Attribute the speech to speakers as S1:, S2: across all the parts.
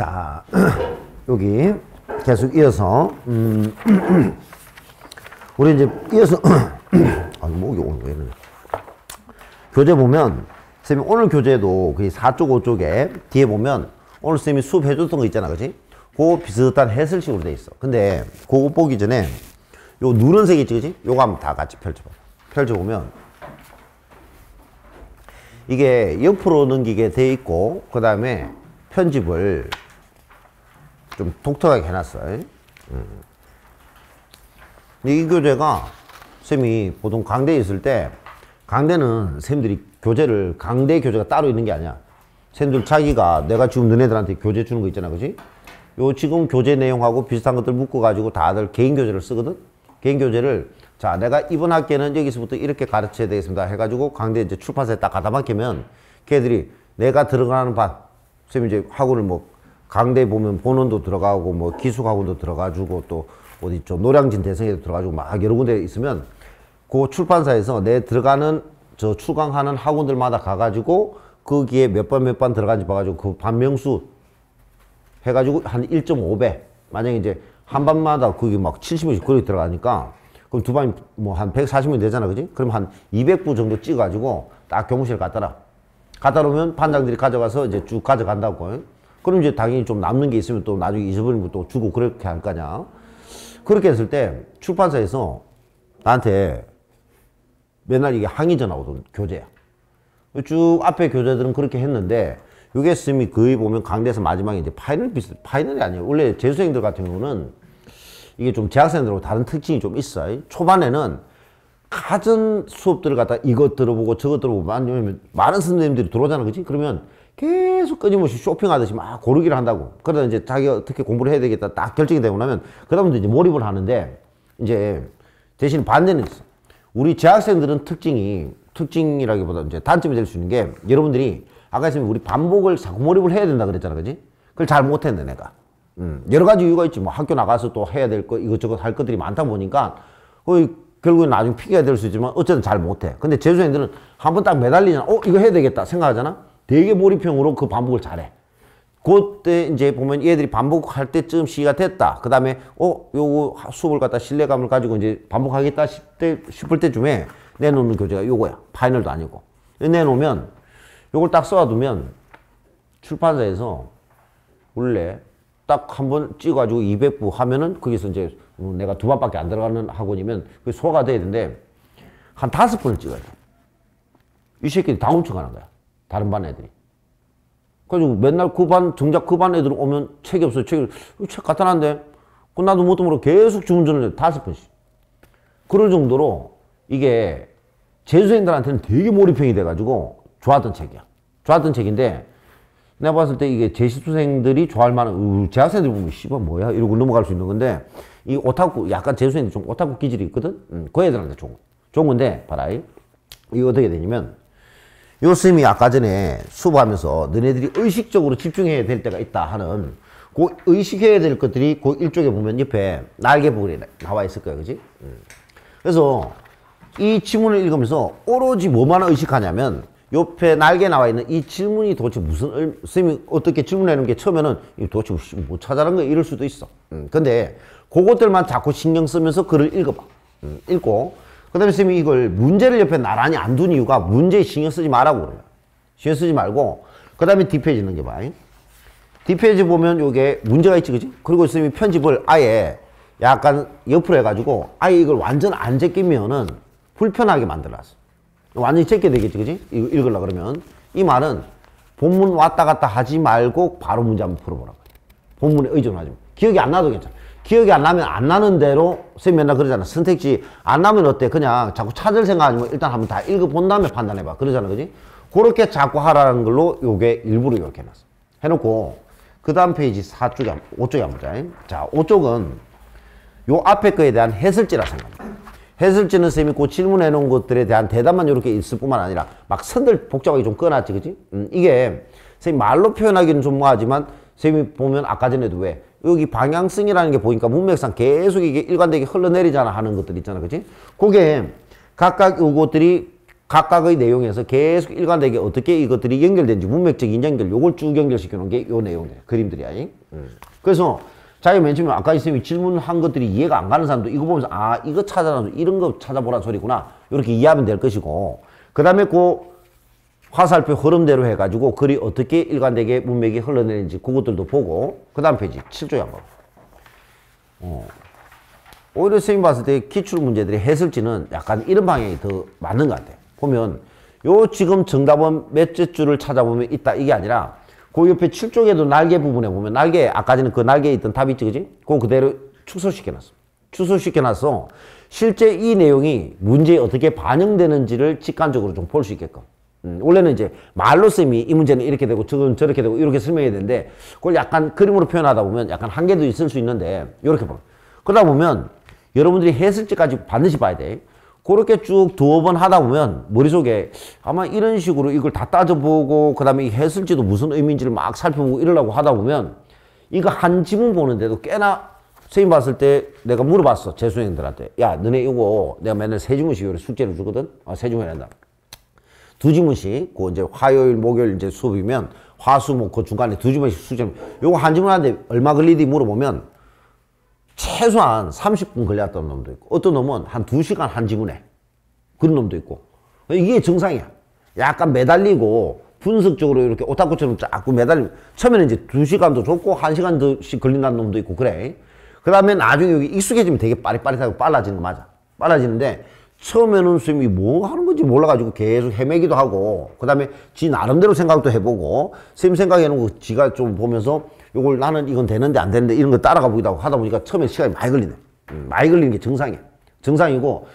S1: 자, 여기 계속 이어서 우리 이제 이어서 아니 목이 오늘 왜 이러냐. 교재 보면 쌤이 오늘 교재도 그 4쪽 5쪽에 뒤에 보면 오늘 쌤이 수업 해줬던 거 있잖아, 그치? 그 비슷한 해설식으로 돼 있어. 근데 그거 보기 전에 요 누런색 있지, 그치? 요거 한번 다 같이 펼쳐봐. 펼쳐보면 이게 옆으로 넘기게 돼 있고 그 다음에 편집을 좀 독특하게 해놨어. 이 교재가 쌤이 보통 강대에 있을 때 강대는 쌤들이 교재를 강대 교재가 따로 있는 게 아니야. 쌤들 자기가 내가 지금 너네들한테 교재 주는 거 있잖아, 그지? 요 지금 교재 내용하고 비슷한 것들 묶어가지고 다들 개인 교재를 쓰거든. 개인 교재를 자 내가 이번 학기에는 여기서부터 이렇게 가르쳐야 되겠습니다 해가지고 강대 이제 출판사에 딱 갖다 맡기면 걔들이 내가 들어가는 반 쌤이 이제 학원을 뭐 강대 보면 본원도 들어가고 뭐 기숙학원도 들어가주고 또 어디 좀 노량진 대성에도 들어가지고 막 여러 군데 있으면 그 출판사에서 내 들어가는 저 출강하는 학원들마다 가가지고 거기에 몇 번 들어간지 봐가지고 그 반명수 해가지고 한 1.5배 만약에 이제 한 반마다 거기 막 70명씩 그렇게 들어가니까 그럼 두 반이 뭐 한 140명 되잖아, 그지? 그럼 한 200부 정도 찍어가지고 딱 교무실 갖다라. 갖다 놓으면 반장들이 가져가서 이제 쭉 가져간다고. 그럼 이제 당연히 좀 남는 게 있으면 또 나중에 잊어버리면 또 주고 그렇게 할 거냐. 그렇게 했을 때 출판사에서 나한테 맨날 이게 항의 전화 오던 교재야. 쭉 앞에 교재들은 그렇게 했는데 요게 쌤이 거의 보면 강대에서 마지막에 이제 파이널이 아니에요. 원래 재수생들 같은 경우는 이게 좀 재학생들하고 다른 특징이 좀 있어. 초반에는 가전 수업들을 갖다 이것 들어보고 저것 들어보고 많은 선생님들이 들어오잖아, 그치? 그러면 계속 끊임없이 쇼핑하듯이 막 고르기를 한다고. 그러다 이제 자기가 어떻게 공부를 해야 되겠다 딱 결정이 되고 나면 그다음부터 이제 몰입을 하는데 이제 대신 반대는 있어. 우리 재학생들은 특징이라기보다 이제 단점이 될 수 있는 게 여러분들이 아까 했으면 우리 반복을 자꾸 몰입을 해야 된다 그랬잖아, 그지? 그걸 잘 못했네, 내가. 여러 가지 이유가 있지. 뭐 학교 나가서 또 해야 될 거, 이것저것 할 것들이 많다 보니까 결국엔 나중에 핑계가 될 수 있지만 어쨌든 잘 못해. 근데 재수생들은 한번 딱 매달리잖아. 이거 해야 되겠다 생각하잖아. 되게 몰입형으로 그 반복을 잘해. 그때 이제 보면 얘들이 반복할 때쯤 시기가 됐다. 그 다음에 요거 수업을 갖다 신뢰감을 가지고 이제 반복하겠다 싶을 때쯤에 내놓는 교재가 요거야. 파이널도 아니고. 내놓으면 요걸 딱 써두면 출판사에서 원래 딱 한 번 찍어가지고 200부 하면은 거기서 이제 내가 2반밖에 안 들어가는 학원이면 그게 소화가 돼야 되는데 한 5번을 찍어야 돼. 이 새끼들이 다 훔쳐가는 거야. 다른 반 애들이. 그래가지고 맨날 정작 그 반 애들 오면 책이 없어요. 책 갖다 놨는데 나도 못 모르고 계속 주문전을 해. 5번씩. 그럴 정도로 이게 재수생들한테는 되게 몰입형이 돼가지고 좋았던 책이야. 좋았던 책인데 내가 봤을 때 이게 재수생들이 좋아할 만한 재학생들 보면 씨발 뭐야 이러고 넘어갈 수 있는 건데 이 오타쿠 약간 재수생들 좀 오타쿠 기질이 있거든. 그 애들한테 좋은 건데 봐라. 이거 어떻게 되냐면 요 쌤이 아까 전에 수업하면서 너네들이 의식적으로 집중해야 될 때가 있다 하는 그 의식해야 될 것들이 그 일쪽에 보면 옆에 날개부분이 나와 있을 거야, 그지? 그래서 이 지문을 읽으면서 오로지 뭐만 의식하냐면 옆에 날개 나와 있는 이 질문이 도대체 무슨, 쌤이 어떻게 질문하는 게 처음에는 도대체 뭐 찾아라는 거야 이럴 수도 있어. 근데 그것들만 자꾸 신경 쓰면서 글을 읽어봐. 읽고, 그 다음에 쌤이 이걸 문제를 옆에 나란히 안 둔 이유가 문제에 신경 쓰지 말라고 그래요. 신경 쓰지 말고, 그 다음에 뒷페이지 있는 게 봐. 뒷페이지 보면 요게 문제가 있지, 그지? 그리고 쌤이 편집을 아예 약간 옆으로 해가지고 아예 이걸 완전 안 제끼면은 불편하게 만들어놨어. 완전히 제껴야 되겠지, 그지? 이거 읽으려고 그러면. 이 말은 본문 왔다 갔다 하지 말고 바로 문제 한번 풀어보라고. 본문에 의존하지 마. 기억이 안 나도 괜찮아. 기억이 안 나면 안 나는 대로, 쌤이 맨날 그러잖아. 선택지 안 나면 어때? 그냥 자꾸 찾을 생각 아니면 일단 한번 다 읽어본 다음에 판단해봐. 그러잖아, 그지? 그렇게 자꾸 하라는 걸로 요게 일부러 이렇게 해놨어. 해놓고, 그 다음 페이지 5쪽에 한번 보자. 자, 5쪽은 요 앞에 거에 대한 해설지라 생각합니다. 해설지는 쌤이 그 질문해 놓은 것들에 대한 대답만 이렇게 있을 뿐만 아니라 막 선들 복잡하게 좀 꺼놨지, 그지? 이게 쌤이 말로 표현하기는 좀 뭐하지만 쌤이 보면 아까 전에도 왜 여기 방향성이라는 게 보니까 문맥상 계속 이게 일관되게 흘러내리잖아 하는 것들 있잖아, 그지? 그게 각각 요것들이 각각의 내용에서 계속 일관되게 어떻게 이것들이 연결되는지 문맥적인 연결 요걸 쭉 연결시켜 놓은 게 요 내용이에요. 그림들이야. 그래서 자기가 맨 처음에 아까 선생님이 질문한 것들이 이해가 안 가는 사람도 이거 보면서 아 이거 찾아라 이런 거 찾아보란 소리구나 이렇게 이해하면 될 것이고 그 다음에 그 화살표 흐름대로 해가지고 글이 어떻게 일관되게 문맥이 흘러내는지 그것들도 보고 그 다음 페이지 7조에 한번 오히려 선생님 봤을 때 기출 문제들이 해설지는 약간 이런 방향이 더 맞는 것 같아요. 보면 요 지금 정답은 몇째 줄을 찾아보면 있다 이게 아니라 그 옆에 7쪽에도 날개 부분에 보면 날개 아까 전에 그 날개에 있던 답이 있지 그지? 그거 그대로 축소시켜놨어. 축소시켜놨어. 실제 이 내용이 문제에 어떻게 반영되는지를 직관적으로 좀 볼 수 있게끔. 원래는 이제 말로 쌤이 이 문제는 이렇게 되고 저건 저렇게 되고 이렇게 설명해야 되는데 그걸 약간 그림으로 표현하다 보면 약간 한계도 있을 수 있는데 이렇게 봐. 그러다 보면 여러분들이 해설지까지 반드시 봐야 돼. 그렇게 쭉 두어 번 하다 보면 머릿속에 아마 이런 식으로 이걸 다 따져보고 그 다음에 이 해설지도 무슨 의미인지를 막 살펴보고 이러려고 하다 보면 이거 한 지문 보는데도 꽤나 선생님 봤을 때 내가 물어봤어. 재수생들한테. 야 너네 이거 내가 맨날 세 지문씩 숙제를 주거든. 세 지문 해야 한다. 두 지문씩 그 이제 화요일 목요일 이제 수업이면 화수목 그 중간에 두 지문씩 숙제 요거 한 지문 하는데 얼마 걸리디 물어보면 최소한 30분 걸렸던 놈도 있고 어떤 놈은 한 2시간 한 지문에 그런 놈도 있고 이게 정상이야. 약간 매달리고 분석적으로 이렇게 오타쿠처럼 자꾸 매달리면 처음에는 이제 2시간도 좋고 1시간씩 걸린다는 놈도 있고 그래. 그 다음에 나중에 여기 익숙해지면 되게 빠릿빠릿하고 빨라지는 거 맞아. 빨라지는데 처음에는 선생님이 뭐 하는 건지 몰라가지고 계속 헤매기도 하고 그 다음에 지 나름대로 생각도 해보고 선생님 생각해놓은 거 지가 좀 보면서 요걸 나는 이건 되는데 안 되는데 이런 거 따라가 보기도 하고 하다 보니까 처음에 시간이 많이 걸리네. 많이 걸리는 게 정상이야. 정상이고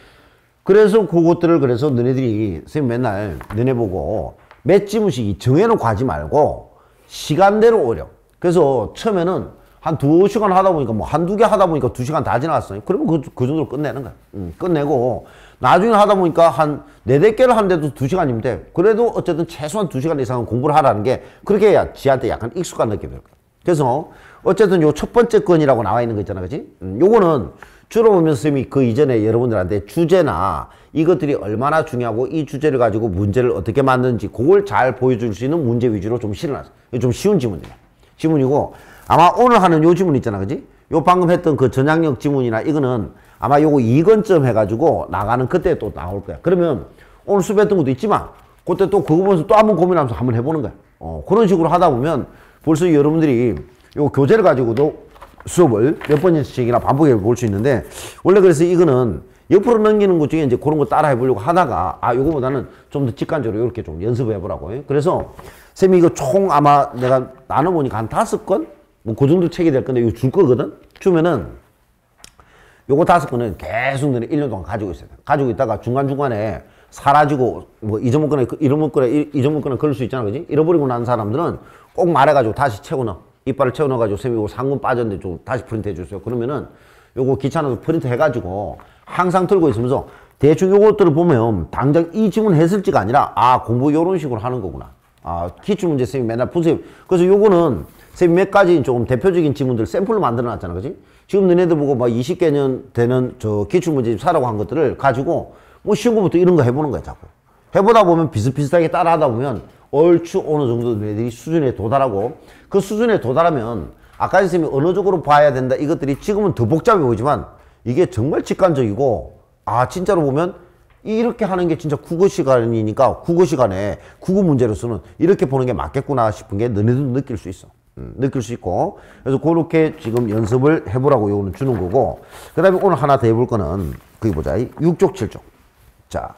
S1: 그래서 그것들을 그래서 너네들이 선생님 맨날 너네 보고 몇 지문씩 정해놓고 하지 말고 시간대로 오려. 그래서 처음에는 한 2시간 하다 보니까 뭐 한두 개 하다 보니까 2시간 다 지나갔어요. 그러면 그 정도로 끝내는 거야. 끝내고 나중에 하다 보니까 한 4-5개를 하는데도 2시간이면 돼. 그래도 어쨌든 최소한 2시간 이상은 공부를 하라는 게 그렇게 해야 지한테 약간 익숙한 느낌이 들 거야. 그래서 어쨌든 요 첫 번째 건이라고 나와 있는 거 있잖아. 그지? 요거는 주로 보면 선생님이 그 이전에 여러분들한테 주제나 이것들이 얼마나 중요하고 이 주제를 가지고 문제를 어떻게 만드는지 그걸 잘 보여줄 수 있는 문제 위주로 좀 실어놨어. 좀 쉬운 지문이야. 지문이고 아마 오늘 하는 요 지문 있잖아. 그지? 요 방금 했던 그 전향력 지문이나 이거는 아마 요거 2건점 해가지고 나가는 그때 또 나올 거야. 그러면 오늘 수업했던 것도 있지만 그때 또 그거 보면서 또 한번 고민하면서 한번 해보는 거야. 그런 식으로 하다 보면 벌써 여러분들이 요 교재를 가지고도 수업을 몇 번씩이나 반복해 볼 수 있는데 원래 그래서 이거는 옆으로 넘기는 것 중에 이제 그런 거 따라 해보려고 하다가 요거보다는 좀 더 직관적으로 이렇게 좀 연습해 보라고. 그래서 쌤이 이거 총 아마 내가 나눠보니까 한 5건? 뭐 그 정도 책이 될 건데 이거 줄 거거든? 주면은 요거 5건은 계속 너네 1년 동안 가지고 있어야 돼. 가지고 있다가 중간중간에 사라지고 뭐 잊어먹거나 그럴 수 있잖아. 그지? 잃어버리고 난 사람들은 꼭 말해가지고 다시 채워 넣어. 이빨을 채워 넣어가지고 쌤이 이거 상금 빠졌는데 좀 다시 프린트 해주세요. 그러면은 요거 귀찮아서 프린트 해가지고 항상 들고 있으면서 대충 요것들을 보면 당장 이 지문 했을지가 아니라 공부 요런 식으로 하는 거구나. 기출문제 쌤이 맨날 분석. 그래서 요거는 쌤이 몇 가지 조금 대표적인 지문들 샘플로 만들어 놨잖아. 그지? 지금 너네들 보고 막 20개년 되는 저 기출문제 사라고 한 것들을 가지고 뭐 쉬운 거부터 이런 거 해보는 거야, 자꾸. 해보다 보면 비슷비슷하게 따라 하다 보면 얼추 어느 정도 너희들이 수준에 도달하고 그 수준에 도달하면 아까 선생님이 어느 쪽으로 봐야 된다 이것들이 지금은 더 복잡해 보이지만 이게 정말 직관적이고 진짜로 보면 이렇게 하는 게 진짜 국어 시간이니까 국어 시간에 국어 문제로서는 이렇게 보는 게 맞겠구나 싶은 게 너네들도 느낄 수 있어. 느낄 수 있고 그래서 그렇게 지금 연습을 해보라고 요거는 주는 거고 그 다음에 오늘 하나 더 해볼 거는 거기 보자. 6쪽 7쪽. 자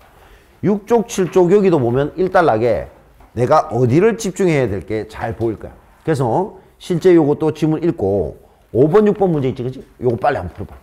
S1: 6쪽 7쪽 여기도 보면 일단락에 내가 어디를 집중해야 될 게 잘 보일 거야. 그래서 실제 요것도 지문 읽고 5번 6번 문제 있지 그치? 요거 빨리 한번 풀어봐.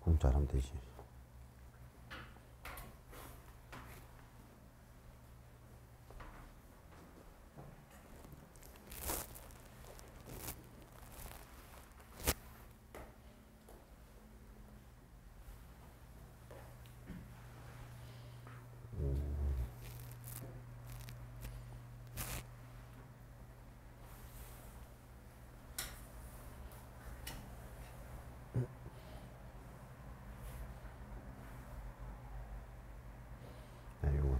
S1: 그럼 잘하면 되지.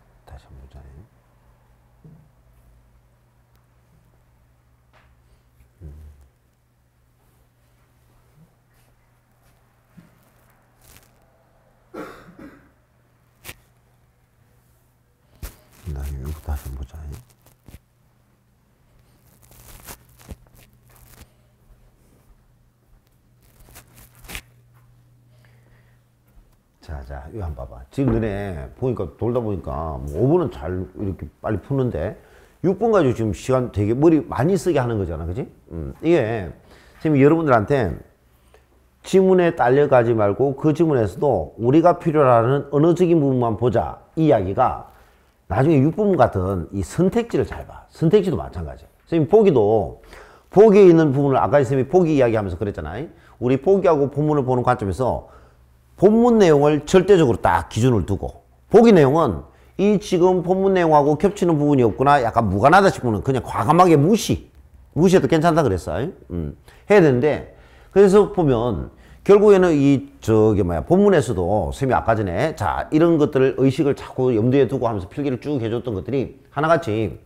S1: 이거 다시 한번 보자. 이거 다시 한번 보자. 자, 이거 한번 봐봐. 지금 너네 보니까, 돌다 보니까, 뭐 5분은 잘 이렇게 빨리 푸는데, 6분 가지고 지금 시간 되게 머리 많이 쓰게 하는 거잖아. 그지? 이게, 지금 여러분들한테 지문에 딸려가지 말고 그 지문에서도 우리가 필요로 하는 언어적인 부분만 보자. 이 이야기가 나중에 6분 같은 이 선택지를 잘 봐. 선택지도 마찬가지야. 선생님, 보기에 있는 부분을 아까 선생님이 보기 이야기 하면서 그랬잖아요. 우리 보기하고 본문을 보는 관점에서 본문 내용을 절대적으로 딱 기준을 두고, 보기 내용은 이 지금 본문 내용하고 겹치는 부분이 없구나, 약간 무관하다 싶으면 그냥 과감하게 무시해도 괜찮다 그랬어요. 해야 되는데, 그래서 보면 결국에는 본문에서도 선생님이 아까 전에 자, 이런 것들을 의식을 자꾸 염두에 두고 하면서 필기를 쭉 해줬던 것들이 하나같이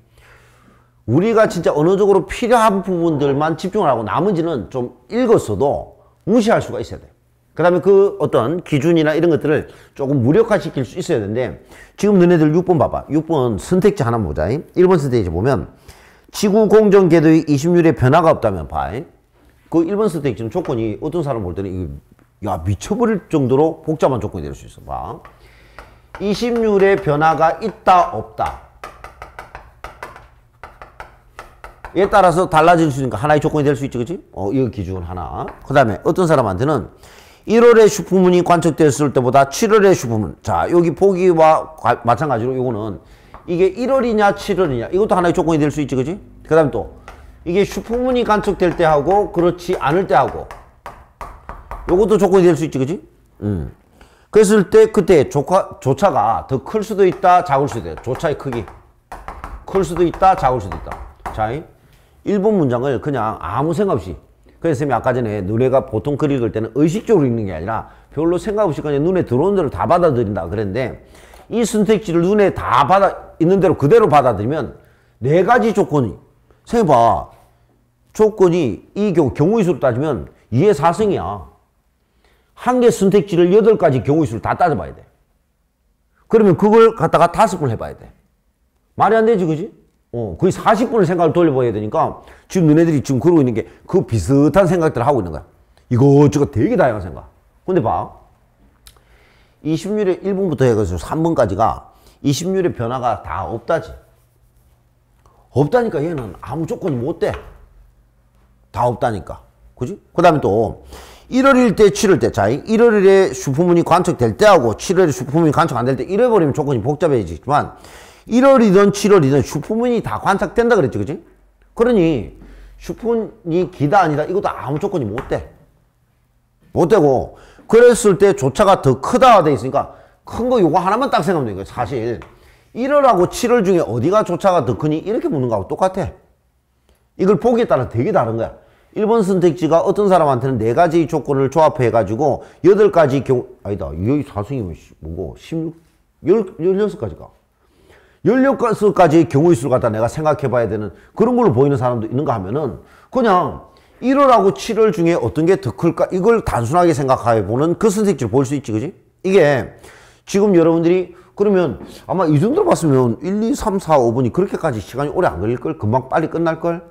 S1: 우리가 진짜 언어적으로 필요한 부분들만 집중을 하고 나머지는 좀 읽었어도 무시할 수가 있어야 돼요. 그 다음에 그 어떤 기준이나 이런 것들을 조금 무력화시킬 수 있어야 되는데, 지금 너네들 6번 봐봐. 6번 선택지 하나 보자. 1번 선택지 보면 지구 공전 궤도의 이심률에 변화가 없다면 봐. 그 1번 선택지는 조건이 어떤 사람 볼 때는 야, 미쳐버릴 정도로 복잡한 조건이 될 수 있어. 봐. 이심률에 변화가 있다 없다. 얘에 따라서 달라질 수 있으니까 하나의 조건이 될 수 있지, 그치? 이거 기준 하나. 그 다음에 어떤 사람한테는 1월에 슈퍼문이 관측됐을 때보다 7월에 슈퍼문. 자, 여기 보기와 마찬가지로 요거는 이게 1월이냐 7월이냐 이것도 하나의 조건이 될 수 있지, 그치? 그 다음에 또 이게 슈퍼문이 관측될 때 하고 그렇지 않을 때 하고 요것도 조건이 될 수 있지, 그치? 그랬을 때 그때 조차가 더 클 수도 있다, 작을 수도 있다. 조차의 크기. 클 수도 있다, 작을 수도 있다. 자, 1번 문장을 그냥 아무 생각 없이, 그래서 선생님이 아까 전에 너네가 보통 글 읽을 때는 의식적으로 읽는 게 아니라 별로 생각 없이 그냥 눈에 들어오는 대로 다 받아들인다 그랬는데, 이 선택지를 눈에 다 있는 대로 그대로 받아들이면 4가지 조건이, 선생님 봐, 조건이 이 경우의 수로 따지면 2의 4승이야. 한 개 선택지를 8가지 경우의 수를 다 따져봐야 돼. 그러면 그걸 갖다가 5번 해봐야 돼. 말이 안 되지, 그지? 거의 40분을 생각을 돌려봐야 되니까 지금 너네들이 지금 그러고 있는 게 그 비슷한 생각들을 하고 있는 거야. 이것저것 되게 다양한 생각. 근데 봐. 20률의 1번부터 해가지고 3번까지가 20률의 변화가 다 없다지. 없다니까 얘는 아무 조건이 못 돼. 다 없다니까. 그지? 그 다음에 또 1월일 때, 7월 때. 자, 1월일에 슈퍼문이 관측될 때하고 7월에 슈퍼문이 관측 안 될 때 이래버리면 조건이 복잡해지지만 1월이든 7월이든 슈퍼문이 다 관측된다 그랬지, 그치? 그러니 슈퍼문이 기다 아니다 이것도 아무 조건이 못 돼. 못 되고, 그랬을 때 조차가 더 크다 돼 있으니까 큰 거 요거 하나만 딱 생각하면 되는 거야. 사실 1월하고 7월 중에 어디가 조차가 더 크니 이렇게 묻는 거하고 똑같아. 이걸 보기에 따라 되게 다른 거야. 1번 선택지가 어떤 사람한테는 4가지 조건을 조합해 가지고 8가지 아니다, 여기 4승이면 뭐고 16, 16가지가 16가지의 경우의 수를 갖다 내가 생각해 봐야 되는 그런 걸로 보이는 사람도 있는가 하면은 그냥 1월하고 7월 중에 어떤 게 더 클까 이걸 단순하게 생각해 보는 그 선택지를 볼 수 있지, 그지? 이게 지금 여러분들이 그러면 아마 이 정도로 봤으면 1, 2, 3, 4, 5분이 그렇게까지 시간이 오래 안 걸릴걸? 금방 빨리 끝날걸?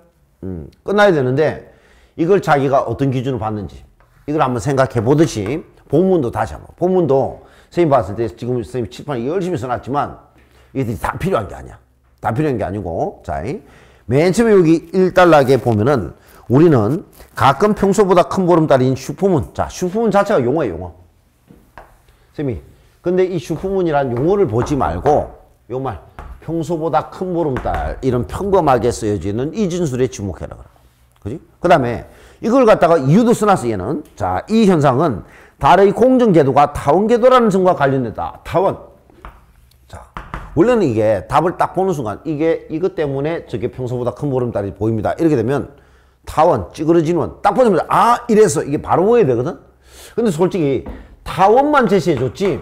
S1: 끝나야 되는데 이걸 자기가 어떤 기준으로 봤는지 이걸 한번 생각해 보듯이 본문도 다시 한번, 본문도 선생님 봤을 때 지금 선생님 칠판에 열심히 써놨지만 이것들이 다 필요한 게 아니야. 다 필요한 게 아니고, 자, 맨 처음에 여기 1단락에 보면은 우리는 가끔 평소보다 큰 보름달인 슈퍼문. 자, 슈퍼문 자체가 용어예요, 용어. 쌤이. 근데 이 슈퍼문이란 용어를 보지 말고 요 말 평소보다 큰 보름달 이런 평범하게 쓰여지는 이 진술에 주목해라. 그지? 그 다음에 이걸 갖다가 이유도 써놨어 얘는. 자, 이 현상은 달의 공전궤도가 타원궤도라는 점과 관련됐다. 타원. 자, 원래는 이게 답을 딱 보는 순간 이게 이것 때문에 저게 평소보다 큰 보름달이 보입니다. 이렇게 되면 타원, 찌그러진 원 딱 보자마자 아 이래서 이게 바로 보여야 되거든. 근데 솔직히 타원만 제시해줬지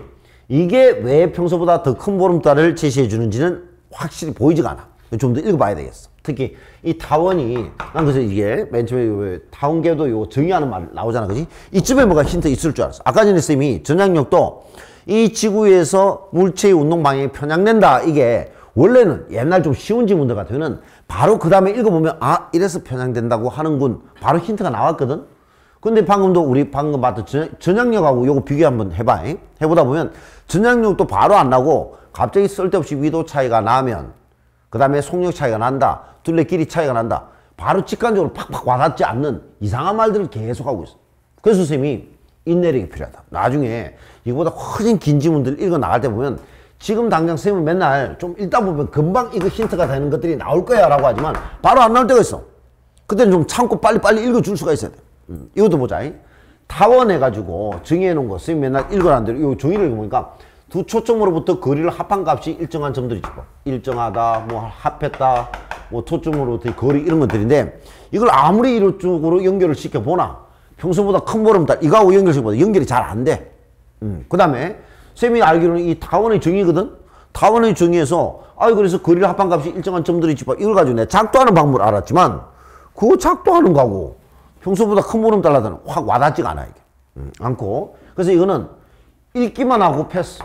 S1: 이게 왜 평소보다 더 큰 보름달을 제시해주는지는 확실히 보이지가 않아. 좀 더 읽어봐야 되겠어. 특히 이 타원이 난 그래서 이게 맨 처음에 왜 타원궤도 요 정의하는 말 나오잖아, 그지? 이쯤에 뭐가 힌트 있을 줄 알았어. 아까 전에 쌤이 전향력도 이 지구에서 물체의 운동 방향이 편향된다. 이게 원래는 옛날 좀 쉬운 지문들 같으면은 바로 그 다음에 읽어보면 아 이래서 편향된다고 하는군. 바로 힌트가 나왔거든. 근데 방금도 우리 방금 봤던 전향력하고 요거 비교 한번 해봐. 해보다 보면 전향력도 바로 안 나고 갑자기 쓸데없이 위도 차이가 나면 그 다음에 속력 차이가 난다. 둘레 길이 차이가 난다. 바로 직관적으로 팍팍 와닿지 않는 이상한 말들을 계속하고 있어. 그래서 선생님이 인내력이 필요하다. 나중에 이거보다 훨씬 긴 지문들 읽어 나갈 때 보면 지금 당장 선생님은 맨날 좀 읽다 보면 금방 이거 힌트가 되는 것들이 나올 거야 라고 하지만 바로 안 나올 때가 있어. 그때는 좀 참고 빨리빨리 읽어줄 수가 있어야 돼. 이것도 보자. 타원 해가지고 정의해 놓은 거 선생님 맨날 읽어라는 대로 이 정의를 읽어보니까 두 초점으로부터 거리를 합한 값이 일정한 점들이 있고 일정하다, 뭐 합했다, 뭐 초점으로부터 거리 이런 것들인데 이걸 아무리 이런 쪽으로 연결을 시켜보나 평소보다 큰 보름달 이거하고 연결시켜보다 연결이 잘 안 돼. 그 다음에 쌤이 알기로는 이 타원의 정의거든. 타원의 정의에서 그래서 거리를 합한 값이 일정한 점들이 있지 이걸 가지고 내가 작도하는 방법을 알았지만 그거 작도하는 거하고 평소보다 큰 보름달 나타는 확 와닿지가 않아 이게. 않고 그래서 이거는 읽기만 하고 패스.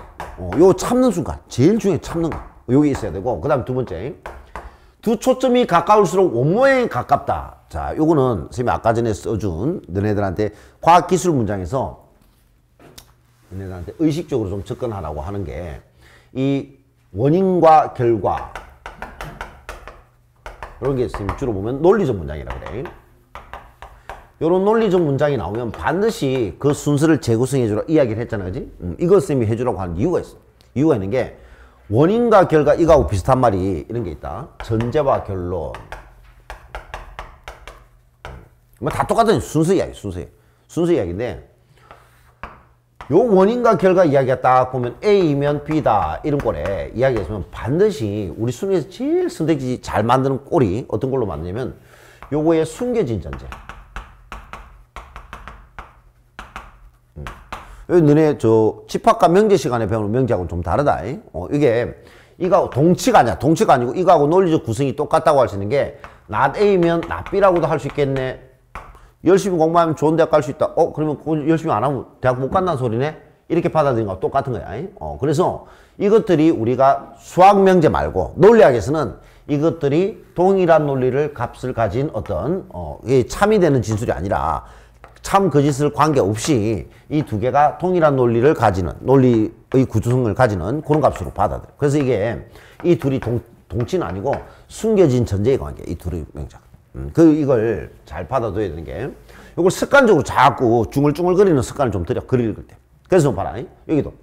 S1: 요 참는 순간 제일 중요해. 참는 거 여기 있어야 되고 그 다음 두 번째 두 초점이 가까울수록 원모양이 가깝다. 자 요거는 선생님이 아까 전에 써준 너네들한테 과학기술 문장에서 너네들한테 의식적으로 좀 접근하라고 하는 게 이 원인과 결과 이런 게 선생님 주로 보면 논리적 문장이라고 그래. 요런 논리적 문장이 나오면 반드시 그 순서를 재구성해주라 이야기를 했잖아, 그지? 이거 쌤이 해주라고 하는 이유가 있어. 이유가 있는 게 원인과 결과 이거하고 비슷한 말이 이런 게 있다. 전제와 결론. 뭐 다 똑같은 순서 이야기, 순서 이야기인데 요 원인과 결과 이야기가 딱 보면 A이면 B다 이런 꼴에 이야기가 있으면 반드시 우리 수능에서 제일 선택지 잘 만드는 꼴이 어떤 걸로 만드냐면 요거의 숨겨진 전제. 여기 너네 저 집합과 명제 시간에 배우는 명제하고는 좀 다르다. 이게 이거 동치가 아니야. 동치가 아니고 이거하고 논리적 구성이 똑같다고 할 수 있는 게 not A면 not B라고도 할 수 있겠네. 열심히 공부하면 좋은 대학 갈 수 있다. 그러면 열심히 안 하면 대학 못 간다는 소리네. 이렇게 받아들이는 거하고 똑같은 거야. 그래서 이것들이 우리가 수학 명제 말고 논리학에서는 이것들이 동일한 논리를 값을 가진 어떤 참이 되는 진술이 아니라 참 거짓을 관계없이 이 두 개가 동일한 논리를 가지는 논리의 구조성을 가지는 그런 값으로 받아들여. 그래서 이게 이 둘이 동치는 아니고 숨겨진 전제의 관계. 이 둘의 명작. 이걸 잘 받아둬야 되는 게 이걸 습관적으로 자꾸 중얼중얼거리는 습관을 좀 들여 글 읽을 때. 그래서 봐라. 여기도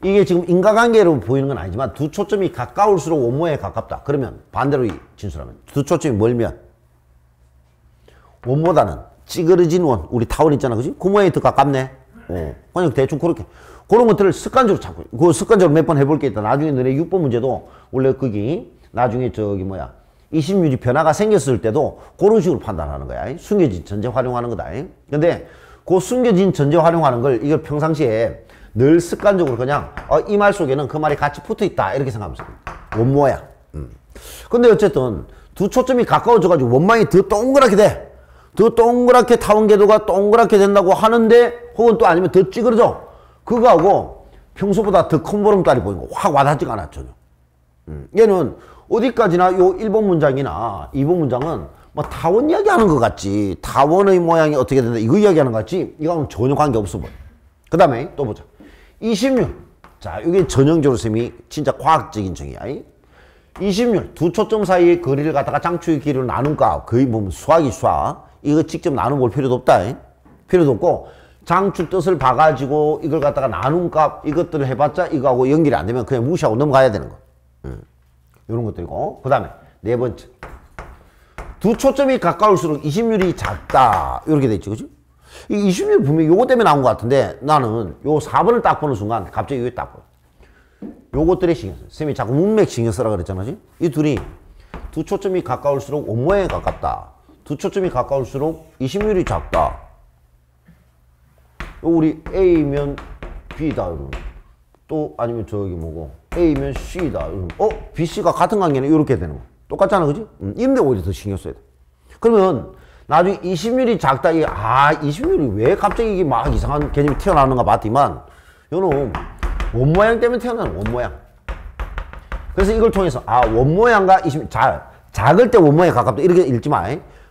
S1: 이게 지금 인과관계로 보이는 건 아니지만 두 초점이 가까울수록 원모에 가깝다. 그러면 반대로 진술하면 두 초점이 멀면 원보다는 찌그러진 원, 우리 타원 있잖아, 그지? 그 모양이 더 가깝네. 그냥 대충 그렇게. 그런 것들을 습관적으로 자꾸, 그 습관적으로 몇 번 해볼 게 있다. 나중에 너네 6번 문제도 원래 거기, 나중에 이심률이 변화가 생겼을 때도 그런 식으로 판단하는 거야. 숨겨진 전제 활용하는 거다. 근데 그 숨겨진 전제 활용하는 걸 이걸 평상시에 늘 습관적으로 그냥, 이 말 속에는 그 말이 같이 붙어 있다. 이렇게 생각하면서. 원모야. 근데 어쨌든 두 초점이 가까워져가지고 원망이 더 동그랗게 돼. 더 동그랗게 타원궤도가 동그랗게 된다고 하는데 혹은 또 아니면 더 찌그러져. 그거하고 평소보다 더 큰 보름달이 보이는 거 확 와닿지가 않아 전혀. 얘는 어디까지나 요 1번 문장이나 2번 문장은 뭐 타원 이야기하는 것 같지. 타원의 모양이 어떻게 된다 이거 이야기하는 것 같지. 이거는 전혀 관계없어 보여. 그 다음에 또 보자. 26. 자, 이게 전형적으로 쌤이 진짜 과학적인 정의야. 26. 두 초점 사이의 거리를 갖다가 장축의 길이로 나눈 값. 거의 보면 수학이 수학. 이거 직접 나눠볼 필요도 없다. 필요도 없고 장축 뜻을 봐가지고 이걸 갖다가 나눈 값 이것들을 해봤자 이거하고 연결이 안 되면 그냥 무시하고 넘어가야 되는 거. 이런 것들이고. 그 다음에 네 번째. 두 초점이 가까울수록 이심률이 작다. 이렇게 돼 있지, 그지? 이 이심률 분명히 요거 때문에 나온 것 같은데 나는 요 4번을 딱 보는 순간 갑자기 이게 딱 보여. 요것들에 신경 써. 쌤이 자꾸 문맥 신경 쓰라 그랬잖아, 그지? 이 둘이 두 초점이 가까울수록 원모양에 가깝다. 두 초점이 가까울수록 이심률이 작다. 우리 A면 B다. 이러면. 또 아니면 저기 뭐고 A면 C다. 이러면 B, C가 같은 관계는 이렇게 되는 거. 똑같잖아, 그지? 이런데 오히려 더 신경 써야 돼. 그러면 나중에 이심률이 작다. 이게 이심률이 왜 갑자기 이게 막 이상한 개념이 튀어나오는가 봤더니만 요놈 원모양 때문에 태어나는 원모양. 그래서 이걸 통해서 원모양과 이심률 작을 때 원모양에 가깝다 이렇게 읽지 마.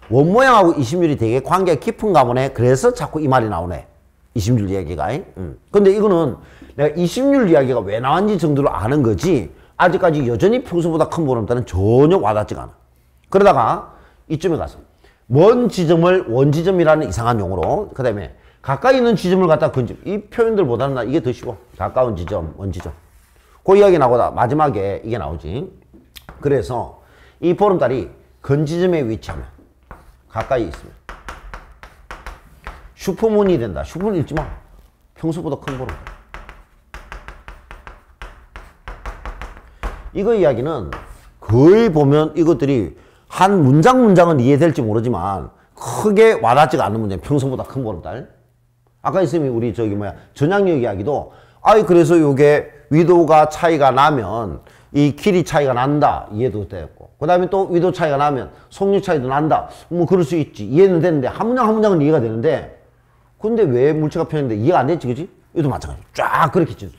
S1: 원모양하고 이심률이 되게 관계가 깊은가 보네. 그래서 자꾸 이 말이 나오네. 이심률 이야기가. 근데 이거는 내가 이심률 이야기가 왜 나왔는지 정도로 아는 거지 아직까지 여전히 평소보다 큰 보름달은 전혀 와닿지가 않아. 그러다가 이쯤에 가서 먼 지점을 원지점이라는 이상한 용어로 그 다음에 가까이 있는 지점을 갖다 근점. 이 표현들보다는 나 이게 더 쉬워. 가까운 지점, 원지점. 그 이야기 나오다 마지막에 이게 나오지. 그래서 이 보름달이 근지점에 위치하면 가까이 있으면 슈퍼문이 된다. 슈퍼문 읽지 마. 평소보다 큰 보름달. 이거 이야기는 거의 보면 이것들이 한 문장은 이해될지 모르지만 크게 와닿지가 않는 문제. 평소보다 큰 보름달. 아까 있으면 우리 전향력 이야기도 그래서 요게 위도가 차이가 나면 이 길이 차이가 난다. 이해도 됐고. 그 다음에 또 위도 차이가 나면 속률 차이도 난다. 뭐 그럴 수 있지. 이해는 되는데 한 문장 한 문장은 이해가 되는데 근데 왜 물체가 표현인데 이해가 안 됐지, 그지? 이것도 마찬가지. 쫙 그렇게 찢어져.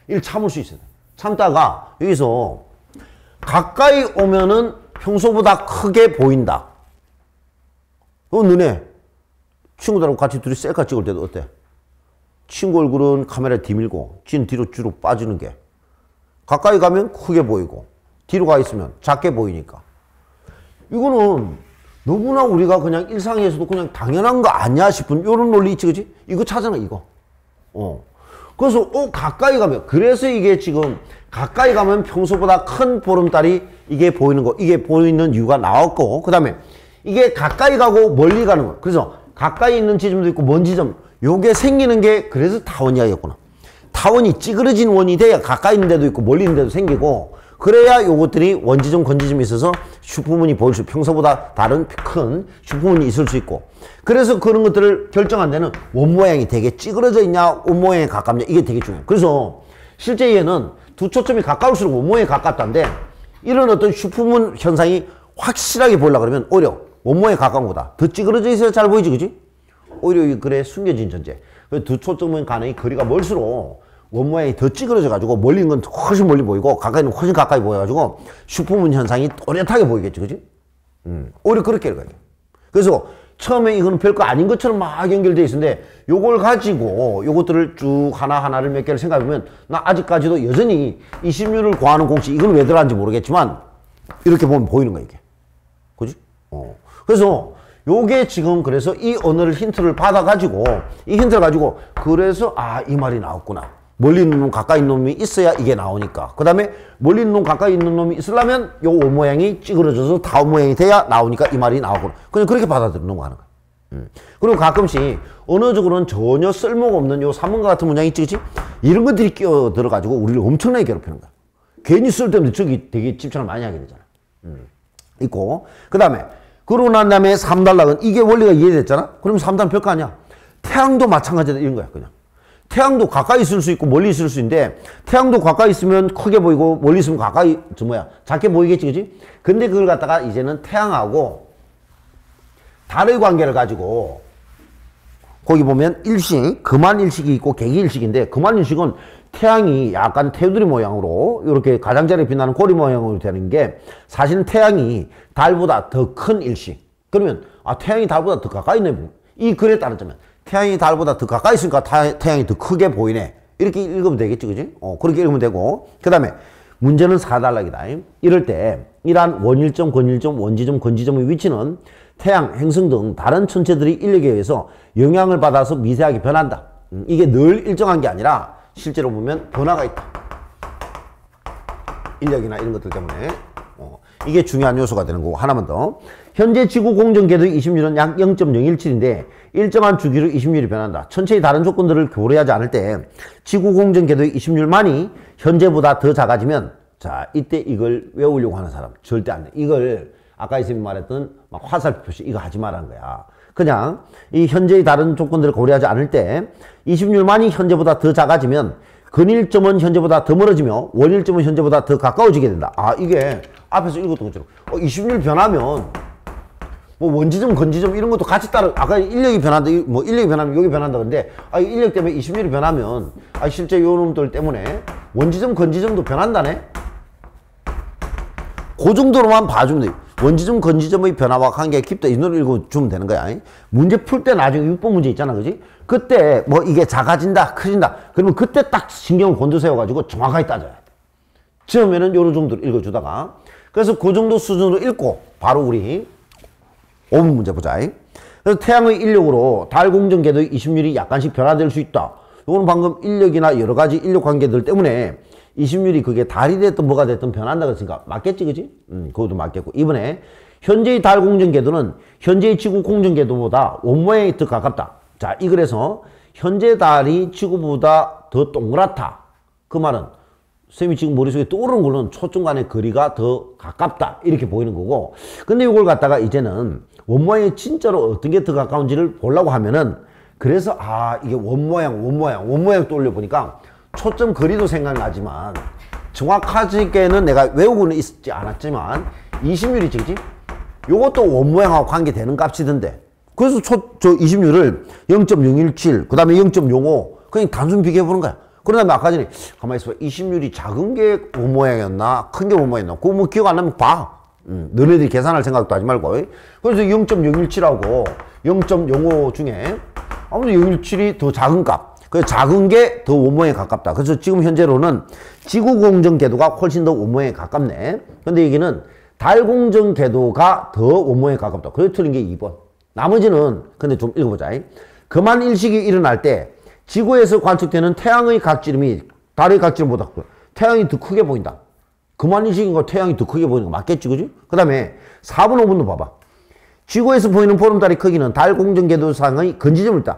S1: 이걸 참을 수 있어요. 참다가 여기서 가까이 오면은 평소보다 크게 보인다. 너네 친구들하고 같이 둘이 셀카 찍을 때도 어때? 친구 얼굴은 카메라에 뒤밀고 진 뒤로 쭉 빠지는 게 가까이 가면 크게 보이고 뒤로 가 있으면 작게 보이니까 이거는 너무나 우리가 그냥 일상에서도 그냥 당연한 거 아니야 싶은 이런 논리 있지, 그지? 이거 찾아나 이거. 그래서 가까이 가면 그래서 이게 지금 가까이 가면 평소보다 큰 보름달이 이게 보이는 거 이게 보이는 이유가 나왔고 그 다음에 이게 가까이 가고 멀리 가는 거. 그래서 가까이 있는 지점도 있고 먼 지점 요게 생기는 게 그래서 타원 이야기였구나. 타원이 찌그러진 원이 돼야 가까이 있는 데도 있고 멀리 있는 데도 생기고 그래야 요것들이 원지점 건지점이 있어서 슈퍼문이 보일 수 평소보다 다른 큰 슈퍼문이 있을 수 있고 그래서 그런 것들을 결정한 데는 원모양이 되게 찌그러져 있냐 원모양에 가깝냐 이게 되게 중요해요. 그래서 실제 얘는 두 초점이 가까울수록 원모양에 가깝다는데 이런 어떤 슈퍼문 현상이 확실하게 보려고 그러면 오히려 원모양에 가까운 거다. 더 찌그러져 있어야 잘 보이지, 그지? 오히려 그래 숨겨진 전제. 두 초점은 간의 거리가 멀수록 원모양이 더 찌그러져가지고 멀리 있는 건 훨씬 멀리 보이고 가까이 있는 건 훨씬 가까이 보여가지고 슈퍼문 현상이 또렷하게 보이겠지, 그지? 오히려 그렇게 읽어야 돼. 그래서 처음에 이거는 별거 아닌 것처럼 막 연결되어 있었는데 요걸 가지고 요것들을 쭉 하나하나를 몇 개를 생각해보면 나 아직까지도 여전히 이심률을 구하는 공식 이건 왜 들어간지 모르겠지만 이렇게 보면 보이는 거야, 이게. 그지? 그래서 요게 지금 그래서 이 언어를 힌트를 받아가지고 이 힌트를 가지고 그래서 이 말이 나왔구나. 멀리 있는 놈 가까이 있는 놈이 있어야 이게 나오니까. 그 다음에 멀리 있는 놈 가까이 있는 놈이 있으려면 요 원 모양이 찌그러져서 다운 모양이 돼야 나오니까 이 말이 나오구나. 그냥 그렇게 받아들여 넘어가는 거야. 그리고 가끔씩 언어적으로는 전혀 쓸모가 없는 요 산문과 같은 문장이 있지, 그치? 이런 것들이 끼어들어가지고 우리를 엄청나게 괴롭히는 거야. 괜히 쓸데없는데 저기 되게 집착을 많이 하게 되잖아. 있고. 그 다음에 그러고 난 다음에 3단락은 이게 원리가 이해됐잖아? 그러면 3단은 별거 아니야. 태양도 마찬가지다 이런 거야, 그냥. 태양도 가까이 있을 수 있고 멀리 있을 수 있는데 태양도 가까이 있으면 크게 보이고 멀리 있으면 가까이 작게 보이겠지, 그지? 근데 그걸 갖다가 이제는 태양하고 달의 관계를 가지고 거기 보면 일식, 금환일식이 있고 개기일식인데 금환일식은 태양이 약간 테두리 모양으로 이렇게 가장자리에 빛나는 고리 모양으로 되는 게 사실은 태양이 달보다 더 큰 일식. 그러면 태양이 달보다 더 가까이 있네. 이 글에 따르자면 태양이 달보다 더 가까이 있으니까 태양이 더 크게 보이네. 이렇게 읽으면 되겠지, 그지? 그렇게 읽으면 되고. 그 다음에 문제는 4단락이다. 이럴 때 이러한 원일점, 권일점, 원지점, 건지점의 위치는 태양, 행성 등 다른 천체들이 인력에 의해서 영향을 받아서 미세하게 변한다. 이게 늘 일정한 게 아니라 실제로 보면 변화가 있다. 인력이나 이런 것들 때문에. 이게 중요한 요소가 되는 거고, 하나만 더. 현재 지구 공전 궤도의 이심률은 약 0.017인데 일정한 주기로 이심률이 변한다. 천체의 다른 조건들을 고려하지 않을 때 지구 공전 궤도의 이심률만이 현재보다 더 작아지면, 자, 이때 이걸 외우려고 하는 사람 절대 안 돼. 이걸 아까 선생님이 말했던 막 화살표 표시 이거 하지 말라는 거야. 그냥 이 현재의 다른 조건들을 고려하지 않을 때 이심률만이 현재보다 더 작아지면 근일점은 현재보다 더 멀어지며 원일점은 현재보다 더 가까워지게 된다. 아, 이게 앞에서 읽었던 것처럼 이심률 변하면 뭐 원지점, 건지점 이런 것도 같이 따라, 아까 인력이 변한다, 뭐 인력이 변하면 여기 변한다 그런데, 인력 때문에 이심률이 변하면, 실제 요 놈들 때문에 원지점, 건지점도 변한다네? 그 정도로만 봐주면 돼. 원지점, 건지점의 변화와 관계가 깊다. 이 노래 읽어주면 되는 거야. 문제 풀 때 나중에 6번 문제 있잖아. 그지? 그때 뭐 이게 작아진다, 커진다. 그러면 그때 딱 신경을 곤두세워가지고 정확하게 따져야 돼. 처음에는 요런 정도로 읽어주다가. 그래서 그 정도 수준으로 읽고, 바로 우리 5번 문제 보자. 그래서 태양의 인력으로 달 공전 궤도의 이심률이 약간씩 변화될 수 있다. 이거는 방금 인력이나 여러 가지 인력 관계들 때문에 이심률이 그게 달이 됐든 뭐가 됐든 변한다 그랬으니까 맞겠지, 그지? 그것도 맞겠고. 이번에 현재의 달 공전 궤도는 현재의 지구 공전 궤도보다 원 모양이 더 가깝다. 자, 이 글에서 현재 달이 지구보다 더 동그랗다. 그 말은 쌤이 지금 머릿속에 떠오르는 걸로는 초점 간의 거리가 더 가깝다. 이렇게 보이는 거고. 근데 이걸 갖다가 이제는 원 모양이 진짜로 어떤 게 더 가까운지를 보려고 하면은, 그래서 이게 원 모양 떠올려 보니까 초점 거리도 생각나지만 정확하게는 내가 외우고는 있지 않았지만 이심률이지, 그지? 요것도 원 모양하고 관계되는 값이던데. 그래서 저 이심률을 0.017, 그 다음에 0.05, 그냥 단순 비교해보는 거야. 그런 다음에 아까 전에 가만히 있어봐. 이심률이 작은 게 원 모양이었나? 큰 게 원 모양이었나? 그거 뭐 기억 안 나면 봐. 너네들이 계산할 생각도 하지 말고. 그래서 0.017하고 0.05 중에 아무래도 0.17이 더 작은 값. 그래서 작은 게 더 원 모양에 가깝다. 그래서 지금 현재로는 지구 공전 궤도가 훨씬 더 원 모양에 가깝네. 근데 여기는 달 공전 궤도가 더 원 모양에 가깝다. 그래서 틀린 게 2번. 나머지는 근데 좀 읽어보자. 그만 일식이 일어날 때 지구에서 관측되는 태양의 각지름이 달의 각지름보다 태양이 더 크게 보인다. 그만 일식인 거 태양이 더 크게 보이는 거 맞겠지, 그지? 그 다음에 4번, 5번도 봐봐. 지구에서 보이는 보름달의 크기는 달 공전 궤도상의 건지점을 따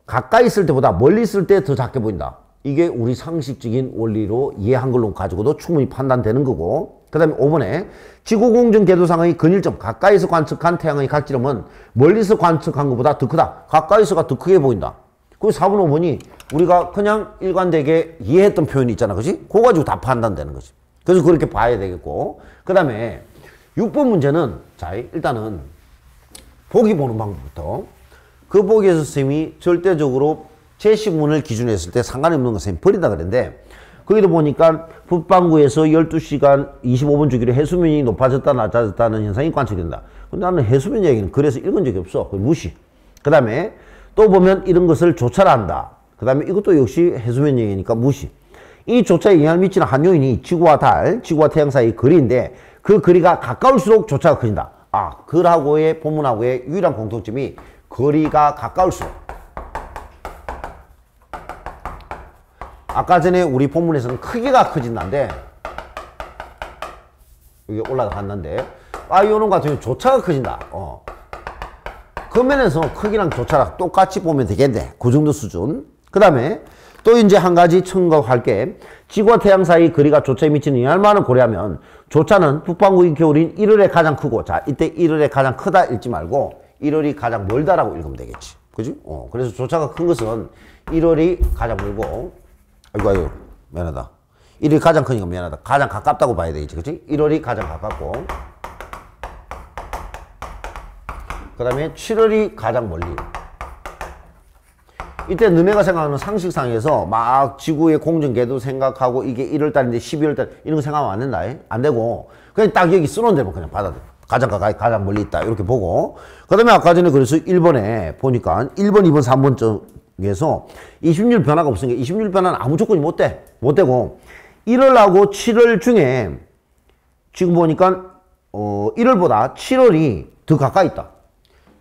S1: 가까이 있을 때보다 멀리 있을 때 더 작게 보인다. 이게 우리 상식적인 원리로 이해한 걸로 가지고도 충분히 판단되는 거고. 그 다음에 5번에 지구 공전 궤도상의 근일점, 가까이서 관측한 태양의 각지름은 멀리서 관측한 것보다 더 크다. 가까이서가 더 크게 보인다. 그 4번, 5번이 우리가 그냥 일관되게 이해했던 표현이 있잖아. 그지? 그거 가지고 다 판단되는 거지. 그래서 그렇게 봐야 되겠고. 그 다음에 6번 문제는, 자, 일단은 보기 보는 방법부터. 그 보기에서 선생님이 절대적으로 제시문을 기준으로 했을 때 상관이 없는 거 선생님이 버린다 그랬는데, 거기도 보니까 북반구에서 12시간 25분 주기로 해수면이 높아졌다 낮아졌다는 현상이 관측된다. 근데 나는 해수면 얘기는 그래서 읽은 적이 없어. 무시. 그 다음에 또 보면 이런 것을 조차를 한다. 그 다음에 이것도 역시 해수면 얘기니까 무시. 이 조차에 영향을 미치는 한 요인이 지구와 달, 지구와 태양 사이의 거리인데 그 거리가 가까울수록 조차가 커진다. 글하고의 본문하고의 유일한 공통점이 거리가 가까울수록. 아까 전에 우리 본문에서는 크기가 커진다는데 여기 올라갔는데 요놈 같은 경우 조차가 커진다. 그 면에서 크기랑 조차랑 똑같이 보면 되겠네. 그 정도 수준. 그 다음에 또 이제 한 가지 첨가할 게, 지구와 태양 사이 거리가 조차에 미치는 영향만을 고려하면 조차는 북반구의 겨울인 1월에 가장 크고, 자, 이때 1월에 가장 크다 읽지 말고 1월이 가장 멀다라고 읽으면 되겠지. 그지? 그래서 조차가 큰 것은 1월이 가장 멀고, 아이고, 미안하다. 1월이 가장 크니까 미안하다. 가장 가깝다고 봐야 되겠지. 그치? 1월이 가장 가깝고, 그 다음에 7월이 가장 멀리. 이때 너네가 생각하는 상식상에서 막 지구의 공전궤도 생각하고 이게 1월달인데 12월달 이런 거 생각하면 안 된다. 안 되고 그냥 딱 여기 쓰는 대로 그냥 받아들여. 가장 가까이 가장 멀리 있다 이렇게 보고, 그 다음에 아까 전에 그래서 1번에 보니까 1번, 2번, 3번 쪽에서 이심률 변화가 없으니까 이심률 변화는 아무 조건이 못 되고 1월하고 7월 중에 지금 보니까 1월보다 7월이 더 가까이 있다.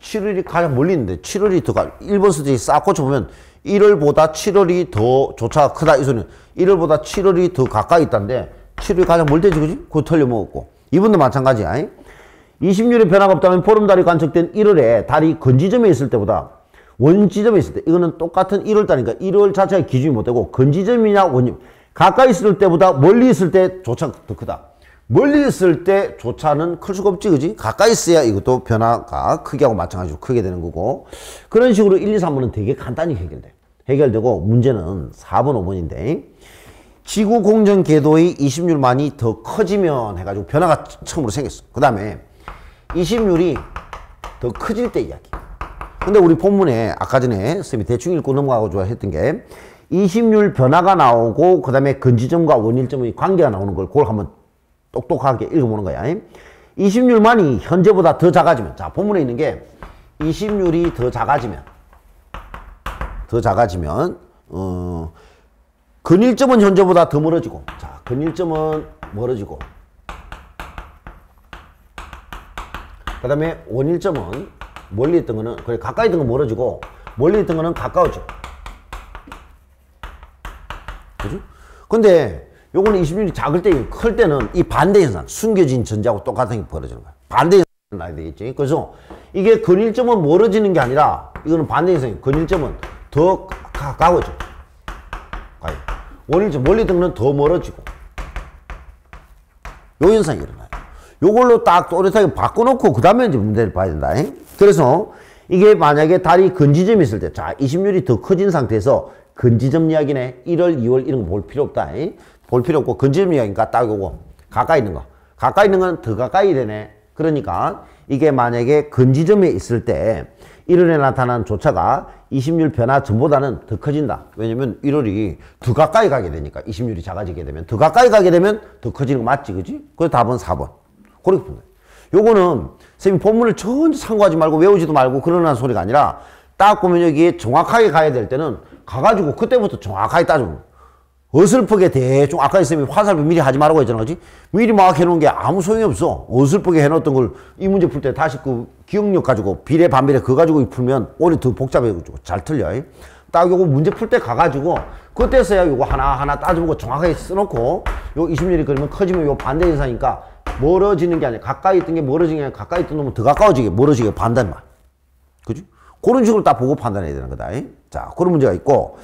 S1: 7월이 가장 멀리 있는데 7월이 더 1번 수직이 싹 고쳐보면 1월보다 7월이 더 조차가 크다 이 소리는 1월보다 7월이 더 가까이 있다는데 7월이 가장 멀대지 그지? 그거 틀려먹었고 2번도 마찬가지야. 20률의 변화가 없다면 보름달이 관측된 1월에 달이 건지점에 있을 때보다 원지점에 있을 때 이거는 똑같은 1월달이니까 1월 자체가 기준이 못 되고 건지점이냐 원점 가까이 있을 때보다 멀리 있을 때 조차가 더 크다. 멀리 있을 때 조차는 클 수가 없지 그지? 가까이 있어야 이것도 변화가 크게 하고 마찬가지로 크게 되는 거고 그런 식으로 1, 2, 3번은 되게 간단히 해결되고 문제는 4번, 5번인데 지구 공전 궤도의 20률만이 더 커지면 해가지고 변화가 처음으로 생겼어. 그 다음에 20률이 더 커질 때 이야기. 근데 우리 본문에 아까 전에 선생님이 대충 읽고 넘어가고 했던 게 20률 변화가 나오고 그 다음에 건지점과 원일점의 관계가 나오는 걸 그걸 한번 똑똑하게 읽어보는 거야. 20률만이 현재보다 더 작아지면 자 본문에 있는 게 20률이 더 작아지면 근일점은 현재보다 더 멀어지고 자 근일점은 멀어지고 그 다음에 원일점은 멀리 있던 거는 그래 가까이 있던 건 멀어지고 멀리 있던 거는 가까워져. 그죠? 근데 요거는 20률이 작을 때, 클 때는 이 반대 현상, 숨겨진 전자하고 똑같은 게 벌어지는 거야. 반대 현상이 나야 되겠지. 그래서 이게 근일점은 멀어지는 게 아니라 이거는 반대 현상이에요. 근일점은 더 가까워져. 원일점, 멀리 있던 거는 더 멀어지고. 요 현상이 일어나요. 요걸로 딱 또렷하게 바꿔놓고 그 다음에 이제 문제를 봐야 된다. 그래서 이게 만약에 달이 근지점이 있을 때, 자, 20률이 더 커진 상태에서 근지점 이야기네. 1월, 2월 이런 거 볼 필요 없다. 볼 필요 없고 근지점 이야기니까 딱 요거. 가까이 있는 거. 가까이 있는 건 더 가까이 되네. 그러니까 이게 만약에 근지점에 있을 때 1월에 나타난 조차가 20률 변화 전보다는 더 커진다. 왜냐면 1월이 더 가까이 가게 되니까 20률이 작아지게 되면 더 가까이 가게 되면 더 커지는 거 맞지 그지? 그래서 답은 4번. 그렇게 푼다. 요거는 선생님 본문을 전혀 참고하지 말고 외우지도 말고 그러는 소리가 아니라 딱 보면 여기에 정확하게 가야 될 때는 가가지고 그때부터 정확하게 따져보는 어설프게 대충 아까 선생님이 화살표 미리 하지 말라고 했잖아 그지? 미리 막 해놓은 게 아무 소용이 없어. 어설프게 해놓았던 걸 이 문제 풀 때 다시 그 기억력 가지고 비례 반비례 그거 가지고 풀면 오히려 더 복잡해가지고 잘 틀려. 딱 요거 문제 풀 때 가가지고 그때서야 요거 하나하나 따져보고 정확하게 써놓고 요 20률이 그러면 커지면 요 반대 현상이니까 멀어지는 게 아니라 가까이 있던 게 멀어지는 게 아니라 가까이 있던 놈은 더 가까워지게 멀어지게 반대말. 그지? 그런 식으로 딱 보고 판단해야 되는 거다. 자, 그런 문제가 있고